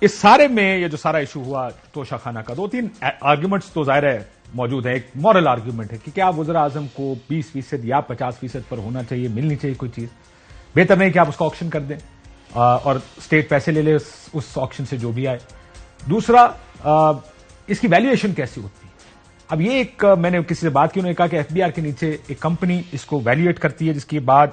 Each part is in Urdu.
اس سارے میں یہ جو سارا ایشو ہوا توشہ خانہ کا، 2-3 آرگیومنٹس تو ظاہر ہے موجود ہے. ایک مورل آرگیومنٹ ہے کہ کیا وزراء اعظم کو 20% یا 50% پر ہونا چاہیے، ملنی چاہیے کوئی چیز. بہتر نہیں کہ آپ اس کو آکشن کر دیں اور اسٹیٹ پیسے لے لے اس آکشن سے جو بھی آئے. دوسرا اس کی ویلیویشن کیسی ہوتی ہے. اب یہ ایک میں نے کسی سے بات کی، انہوں نے کہا کہ ایف بی آر کے نیچے ایک کمپنی اس کو ویلیویٹ کرتی ہے، جس کے بعد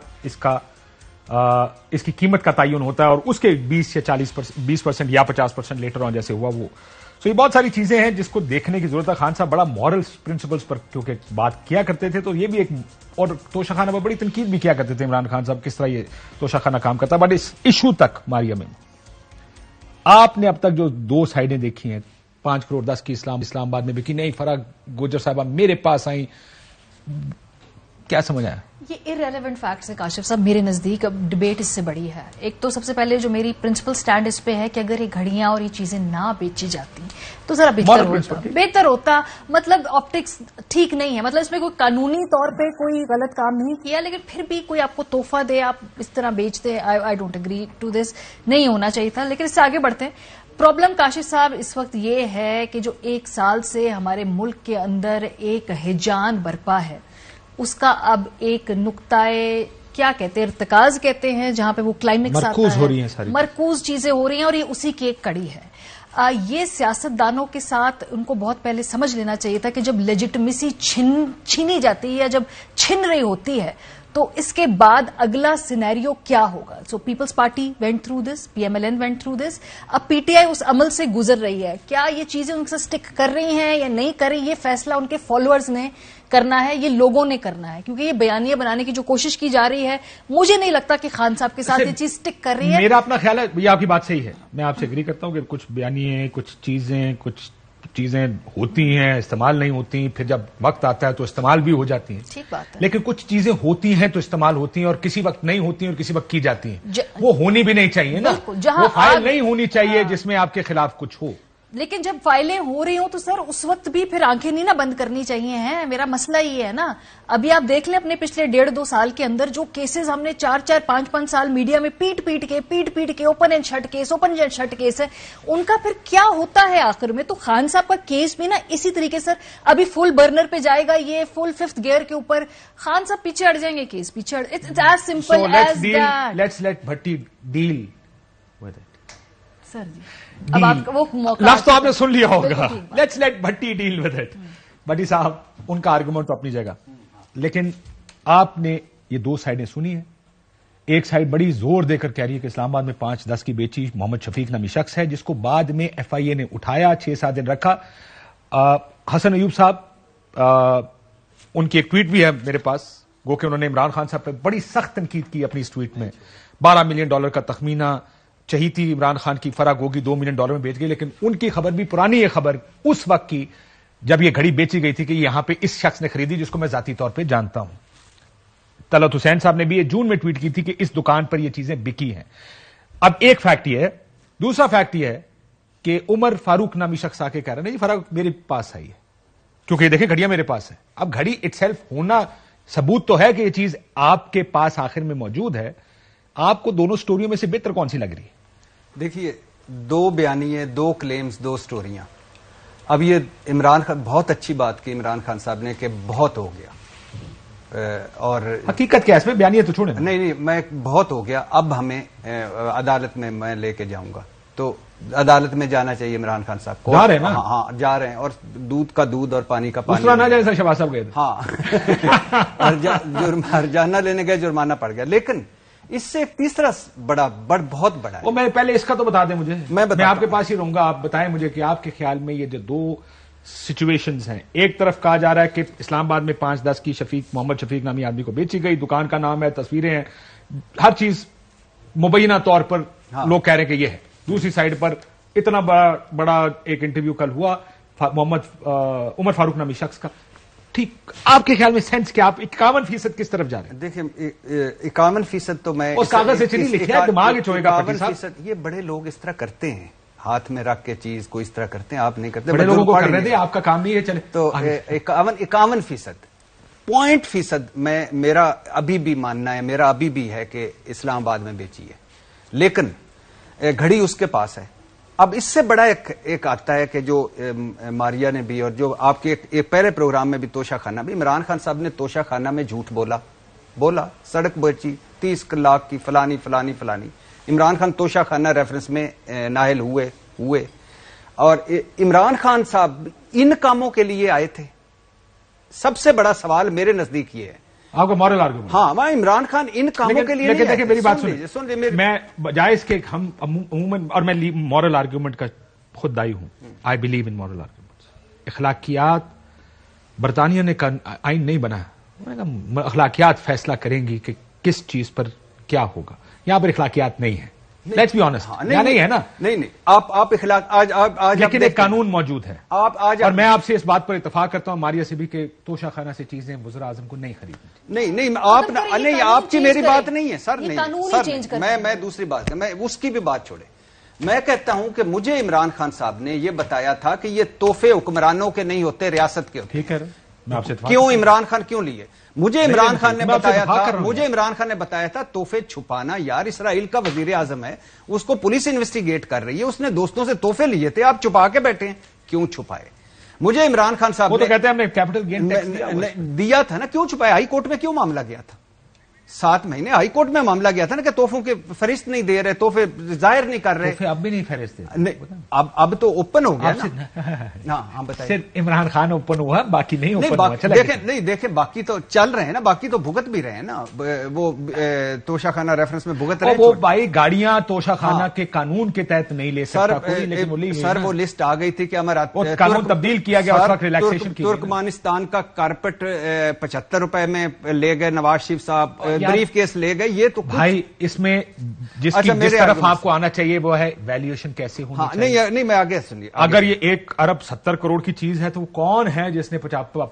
اس کی قیمت کا تعین ہوتا ہے اور اس کے 20 یا 40% یا 50% لیٹر آن جیسے ہوا وہ. سو یہ بہت ساری چیزیں ہیں جس کو دیکھنے کی ضرورت ہے. خان صاحب بڑا مورل پرنسپلز پر کیونکہ بات کیا کرتے تھے، تو یہ بھی ایک، اور توشہ خانہ پر بڑی تنقید بھی کیا کرتے تھے عمران خان صاحب کس طرح یہ توشہ خانہ کام کرتا ہے. بٹ اس ایشو تک ماریا میں آپ نے اب تک جو 2 سائڈیں دیکھی ہیں، 5 کروڑ 10 کی اسلام آباد میں بکی، نہیں فرا گوجر صاحبہ میرے پاس آئیں، کیا سمجھ آیا؟ یہ ارریلیونٹ فیکٹس ہے کاشف صاحب میرے نزدیک. اب ڈبیٹ اس سے بڑی ہے. ایک تو سب سے پہلے جو میری پرنسپل سٹینڈ اس پہ ہے کہ اگر یہ گھڑیاں اور یہ چیزیں نہ بیچی جاتی تو ذرا بہتر ہوتا. مطلب آپٹکس ٹھیک نہیں ہے، مطلب اس میں کوئی قانونی طور پہ کوئی غلط کام نہیں کیا، لیکن پھر بھی کوئی آپ کو تحفہ دے، آپ اس طرح بیچ دے. I don't agree to this, نہیں ہونا چاہیے تھا. لیکن اس سے آگے بڑھتے ہیں. پرابلم کاشف صاحب اس وقت یہ ہے کہ جو 1 سال سے ہمارے ملک کے اندر ایک ہیجان برپا ہے، اس کا اب ایک نقطۂ کیا کہتے ہیں، ارتکاز کہتے ہیں، جہاں پہ وہ کلائمیکس آتا ہے، مرکوز چیزیں ہو رہی ہیں، اور یہ اسی کی ایک کڑی ہے. یہ سیاست دانوں کے ساتھ ان کو بہت پہلے سمجھ لینا چاہیے تھا کہ جب لیجٹمیسی چھینی جاتی ہے یا جب چھن رہی ہوتی ہے تو اس کے بعد اگلا سینیریو کیا ہوگا. So Peoples Party went through this, P M L N went through this. اب پی ٹی آئی اس عمل سے گزر رہی ہے. کیا یہ چیزیں ان سے سٹک کر رہی ہیں یا نہیں کر رہی، یہ فیصلہ ان کے فالوورز نے کرنا ہے، یہ لوگوں نے کرنا ہے. کیونکہ یہ بیانیہ بنانے کی جو کوشش کی جا رہی ہے، مجھے نہیں لگتا کہ خان صاحب کے ساتھ یہ چیز سٹک کر رہی ہے. میرا اپنا خیال ہے، یہ آپ کی بات صحیح ہے، میں آپ سے اگری کرتا ہوں کہ کچھ بیانیے، کچھ چیزیں ہوتی ہیں استعمال نہیں ہوتی، پھر جب وقت آتا ہے تو استعمال بھی ہو جاتی ہیں. ٹھیک بات ہے. لیکن کچھ چیزیں ہوتی ہیں تو استعمال ہوتی ہیں، اور کسی وقت نہیں ہوتی ہیں اور کسی وقت کی جاتی ہیں. وہ ہونی بھی نہیں چاہیے نا، وہ فائل نہیں ہونی چاہیے جس میں آپ کے خلاف کچھ ہو. لیکن جب فائلیں ہو رہی ہوں تو سر اس وقت بھی پھر آنکھیں نہیں نا بند کرنی چاہیے ہیں. میرا مسئلہ یہ ہے نا، ابھی آپ دیکھ لیں اپنے پچھلے 1.5-2 سال کے اندر جو کیسز ہم نے 4-4 5-5 سال میڈیا میں پیٹ کے اوپن اینڈ شٹ کیس ہے، ان کا پھر کیا ہوتا ہے آخر میں. تو خان صاحب کا کیس بھی نا اسی طریقے سر ابھی فل برنر پہ جائے گا، یہ فل 5th گیئر کے اوپر. خان صاحب پیچھے ہٹ جائیں گے، کیس پیچھے it's as simple as that. Let's let Bhatti deal with it. Sir جی اب آپ کا وہ موقع لفظ تو آپ نے سن لیا ہوگا، let's let Bhatti deal with it. Bhatti صاحب ان کا آرگومنٹ تو اپنی جگہ، لیکن آپ نے یہ 2 سائڈیں سنی ہیں. ایک سائڈ بڑی زور دے کر کہہ رہی ہے کہ اسلام آباد میں 5-10 کی بیچی محمد شفیق نامی شخص ہے، جس کو بعد میں ایف آئی اے نے اٹھایا، 6-7 دن رکھا. حسن ایوب صاحب ان کی ایک ٹویٹ بھی ہے میرے پاس، گو کہ انہوں نے عمران خان صاحب پہ بڑی سخت تنقید کی اپنی اس ٹویٹ میں. $12 ملین کا تخمینہ چہیتی عمران خان کی فرا گوگی $2 ملین میں بیچ گئی. لیکن ان کی خبر بھی پرانی ہے، خبر اس وقت کی جب یہ گھڑی بیچی گئی تھی کہ یہاں پہ اس شخص نے خریدی جس کو میں ذاتی طور پہ جانتا ہوں. طلعت حسین صاحب نے بھی یہ جون میں ٹویٹ کی تھی کہ اس دکان پر یہ چیزیں بکی ہیں. اب ایک فیکٹ یہ ہے. دوسرا فیکٹ یہ ہے کہ عمر فاروق نامی شخص آ کے کہہ رہا ہے نہیں فرا میرے پاس آئی ہے، کیونکہ یہ دیکھیں گھڑیاں میرے پاس ہیں. اب گھڑی اٹ سیلف ہونا ثبوت تو ہے کہ یہ چیز آپ کے پاس آخر میں موجود ہے. آپ کو دونوں سٹوریوں میں سے بہتر کون سی لگ رہی ہے؟ دیکھیے 2 بیانیے، 2 کلیمز، 2 سٹوریاں. اب یہ عمران خان بہت اچھی بات کی عمران خان صاحب نے کہ بہت ہو گیا، اور حقیقت کیا ہے اس میں؟ بیانیے تو چھوڑیں. نہیں میں بہت ہو گیا، اب ہمیں عدالت میں لے کے جاؤں گا. تو عدالت میں جانا چاہیے عمران خان صاحب کو. جا رہے ہیں نا؟ ہاں جا رہے ہیں، اور دودھ کا دودھ اور پانی کا پانی. دوسرا نہ جائے سر شہباز صاحب گئے. ہاں ہرجانہ لینے گئے، جرمانہ پڑ گیا. لیکن اس سے ایک تیسرا بہت بڑا ہے. وہ میں پہلے اس کا تو بتا دیں مجھے، میں آپ کے پاس ہی رہوں گا. آپ بتائیں مجھے کہ آپ کے خیال میں یہ جو 2 سچویشنز ہیں، ایک طرف کہا جا رہا ہے کہ اسلام آباد میں 5-10 کی محمد شفیق نامی آدمی کو بیچی گئی، دکان کا نام ہے، تصویریں ہیں، ہر چیز مبینہ طور پر لوگ کہہ رہے ہیں کہ یہ ہے. دوسری سائڈ پر اتنا بڑا ایک انٹرویو کل ہوا عمر فاروق نامی شخص کا. ٹھیک، آپ کے خیال میں سینس کیا؟ آپ 51% کس طرف جا رہے ہیں؟ دیکھیں 51% تو میں اس کاغذ سے چلی لکھا دماغ چھوڑے گا. 51% یہ بڑے لوگ اس طرح کرتے ہیں، ہاتھ میں رکھ کے چیز کو اس طرح کرتے ہیں. آپ نہیں کرتے، بڑے لوگوں کو کر رہے تھے، آپ کا کام نہیں ہے. چلے تو 51% 0.1% میرا ابھی بھی ماننا ہے، میرا ابھی بھی ہے کہ اسلام آباد میں بیچی ہے. لیکن گھڑی اس کے پاس ہے، اب اس سے بڑا ایک آتا ہے کہ جو ماریا نے بھی اور جو آپ کے ایک پہلے پروگرام میں بھی توشہ خانہ بھی، عمران خان صاحب نے توشہ خانہ میں جھوٹ بولا سڑک بیچی 30 لاکھ کی فلانی فلانی فلانی. عمران خان توشہ خانہ ریفرنس میں نااہل ہوئے اور عمران خان صاحب ان کاموں کے لیے آئے تھے. سب سے بڑا سوال میرے نزدیک یہ ہے. آپ کو مورل آرگومنٹ؟ ہاں عمران خان ان کاموں کے لیے دیکھیں میری بات سنیں، میں جائز کے ہم عموماً، اور میں مورل آرگومنٹ کا خود دائی ہوں. I believe in moral argument. اخلاقیات برطانیہ نے آئین نہیں بنایا، اخلاقیات فیصلہ کریں گی کہ کس چیز پر کیا ہوگا. یہاں پر اخلاقیات نہیں ہے، لیٹس بی آنیسٹ. نہیں ہے نا، نہیں آپ اخلاق آج لیکن ایک قانون موجود ہے. آپ آج اور میں آپ سے اس بات پر اتفاق کرتا ہوں ماریا سے بھی کہ توشہ خانہ سے چیزیں وزیر اعظم کو نہیں خریدنی. نہیں آپ کی میری بات نہیں ہے سر. نہیں سر، میں دوسری بات میں اس کی بھی بات چھوڑے. میں کہتا ہوں کہ مجھے عمران خان صاحب نے یہ بتایا تھا کہ یہ تحفے حکمرانوں کے نہیں ہوتے، ریاست کے ہوتے. ٹھیک ہے، میں آپ سے کیوں عمران خان کیوں لیے؟ مجھے عمران خان نے بتایا تھا تحفے چھپانا. یار اسرائیل کا وزیر اعظم ہے، اس کو پولیس انویسٹیگیٹ کر رہی ہے، اس نے دوستوں سے تحفے لیے تھے، آپ چھپا کے بیٹھے ہیں. کیوں چھپائے؟ مجھے عمران خان صاحب وہ تو کہتے ہیں ہم نے کیپٹل گین ٹیکس دیا تھا نا، کیوں چھپایا؟ ہائی کورٹ میں کیوں معاملہ گیا تھا؟ 7 مہینے ہائی کورٹ میں معاملہ گیا تھا نا کہ تحفوں کے فہرست نہیں دے رہے، تحفے ظاہر نہیں کر رہے. اب بھی نہیں فہرست دے. اب تو اوپن ہو گیا نا. ہاں بتائیے. عمران خان اوپن ہوا، باقی نہیں اوپن ہوا. دیکھیں باقی تو چل رہے ہیں نا، باقی تو بھگت بھی رہے ہیں نا. وہ توشہ خانہ ریفرنس میں بھگت رہے. وہ بھائی گاڑیاں توشہ خانہ کے قانون کے تحت نہیں لے سکتا سر. وہ لسٹ آ گئی تھی کہ ہمارا قانون تبدیل کیا گیا. ترکمانستان کا کارپٹ 75 روپے میں لے گئے نواز شریف صاحب، بریف کیس لے گئے. یہ تو بھائی اس میں جس طرف آپ کو آنا چاہیے وہ ہے ویلیویشن کیسے ہونی چاہیے. نہیں میں آگے سنیے. اگر یہ 1 ارب 70 کروڑ کی چیز ہے تو وہ کون ہے جس نے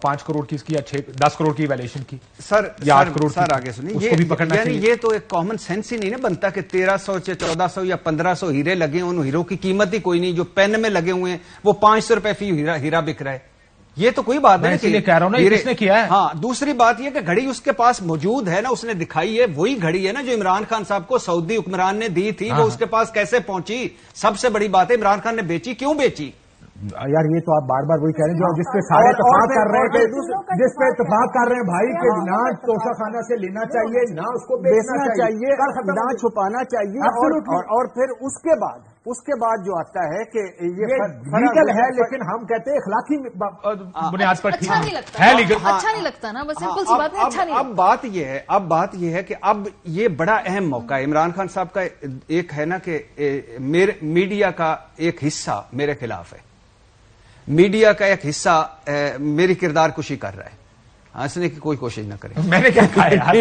5 کروڑ کی اس کی یا 10 کروڑ کی ویلیویشن کی سر یا 8 کروڑ؟ سر آگے سنیے. یعنی یہ تو ایک کامن سینس ہی نہیں نا بنتا کہ 1300 سے 1400 یا 1500 ہیرے لگے ہیں، ان ہیروں کی قیمت ہی کوئی نہیں. جو پین میں لگے ہوئے ہیں وہ 500 روپے فی ہیرا بک رہا ہے. یہ تو کوئی بات نہیں. اس لیے کہہ رہا ہوں نا کس نے کیا ہے. ہاں دوسری بات یہ کہ گھڑی اس کے پاس موجود ہے نا، اس نے دکھائی ہے. وہی گھڑی ہے نا جو عمران خان صاحب کو سعودی حکمران نے دی تھی. وہ اس کے پاس کیسے پہنچی؟ سب سے بڑی بات ہے عمران خان نے بیچی. کیوں بیچی؟ یار یہ تو آپ بار بار وہی کہہ رہے ہیں جو جس پہ سارے اتفاق کر رہے ہیں، جس پہ اتفاق کر رہے ہیں بھائی کہ نہ توشہ خانہ سے لینا چاہیے، نہ اس کو بیچنا چاہیے، نہ چھپانا چاہیے. اور پھر اس کے بعد جو آتا ہے کہ یہ لیگل ہے لیکن ہم کہتے ہیں اخلاقی بنیاد پر اچھا نہیں لگتا ہے. اچھا نہیں لگتا نا، بس سمپل سی بات ہے. اچھا نہیں. اب بات یہ ہے کہ اب یہ بڑا اہم موقع ہے عمران خان صاحب کا. ایک ہے نا کہ میڈیا کا ایک حصہ میرے خلاف ہے، میڈیا کا ایک حصہ میری کردار کشی کر رہا ہے. ہنسنے کی کوئی کوشش نہ کریں. میں نے کیا کہا یار؟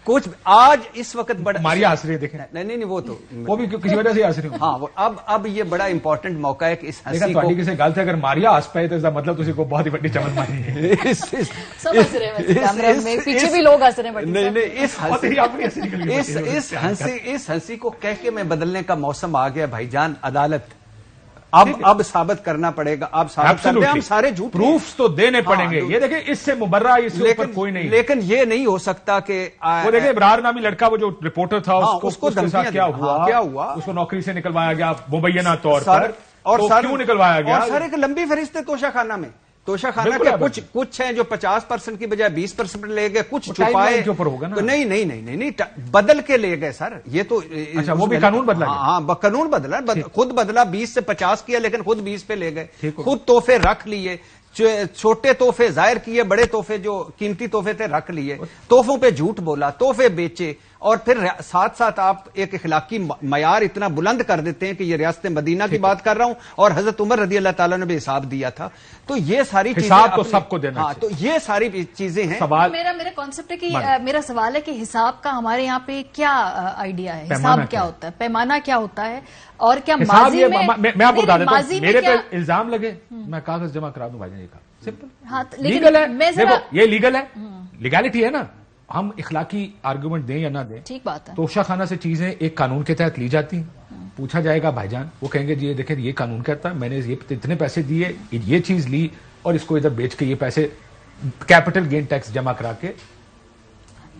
کچھ آج اس وقت بڑا ماریا ہنس رہی ہے، دیکھیں. نہیں وہ تو وہ بھی کسی وجہ سے ہنس رہی ہوں. ہاں اب یہ بڑا امپورٹنٹ موقع ہے کہ اس ہنسی کو کسی گل سے اگر ماریا ہنس پائے تو اس کا مطلب تسی کو بہت ہی بڑی چمن ماری ہے. پیچھے بھی لوگ ہنس رہے ہیں. نہیں اس ہنسی کو کہہ کے میں بدلنے کا موسم آ گیا بھائی جان. عدالت اب ثابت کرنا پڑے گا. آپ ثابت کرتے ہیں، ہم سارے جھوٹ پروفز تو دینے پڑیں گے. یہ دیکھیں اس سے مبرہ اس سے اوپر کوئی نہیں. لیکن یہ نہیں ہو سکتا کہ وہ دیکھیں ابرار نامی لڑکا وہ جو رپورٹر تھا اس کو کیا ہوا، اس کو نوکری سے نکلوایا گیا مبینہ طور پر. اور کیوں نکلوایا گیا؟ اور سر ایک لمبی فہرست ہے توشہ خانہ میں. توشہ خانہ کے کچھ ہیں جو 50% کی بجائے 20% لے گئے، کچھ چھپائے. نہیں بدل کے لے گئے سر. یہ تو وہ بھی قانون بدلا. ہاں قانون بدلا، خود بدلا. 20 سے 50 کیا لیکن خود 20 پہ لے گئے. خود تحفے رکھ لیے، چھوٹے تحفے ظاہر کیے، بڑے تحفے جو قیمتی تحفے تھے رکھ لیے. تحفوں پہ جھوٹ بولا، تحفے بیچے. اور پھر ساتھ ساتھ آپ ایک اخلاقی معیار اتنا بلند کر دیتے ہیں کہ یہ ریاست مدینہ کی بات کر رہا ہوں اور حضرت عمر رضی اللہ تعالیٰ نے بھی حساب دیا تھا. تو یہ ساری حساب تو سب کو دینا. ہاں تو یہ ساری چیزیں ہیں. میرا کانسیپٹ ہے کہ میرا سوال ہے کہ حساب کا ہمارے یہاں پہ کیا آئیڈیا ہے؟ حساب کیا ہوتا ہے؟ پیمانہ کیا ہوتا ہے؟ اور کیا ماضی میں آپ کو بتا دیتا ہوں، میرے پہ الزام لگے میں کاغذ جمع کرا دوں. بھائی کا سمپل لیگل ہے، یہ لیگل ہے، لیگالٹی ہے نا. ہم اخلاقی آرگومنٹ دیں یا نہ دیں، ٹھیک بات ہے. توشہ خانہ سے چیزیں ایک قانون کے تحت لی جاتی ہیں. پوچھا جائے گا بھائی جان، وہ کہیں گے جی دیکھیں یہ قانون کہتا ہے میں نے یہ اتنے پیسے دیے، یہ چیز لی اور اس کو ادھر بیچ کے یہ پیسے کیپٹل گین ٹیکس جمع کرا کے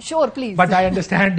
Sure, please. But I understand.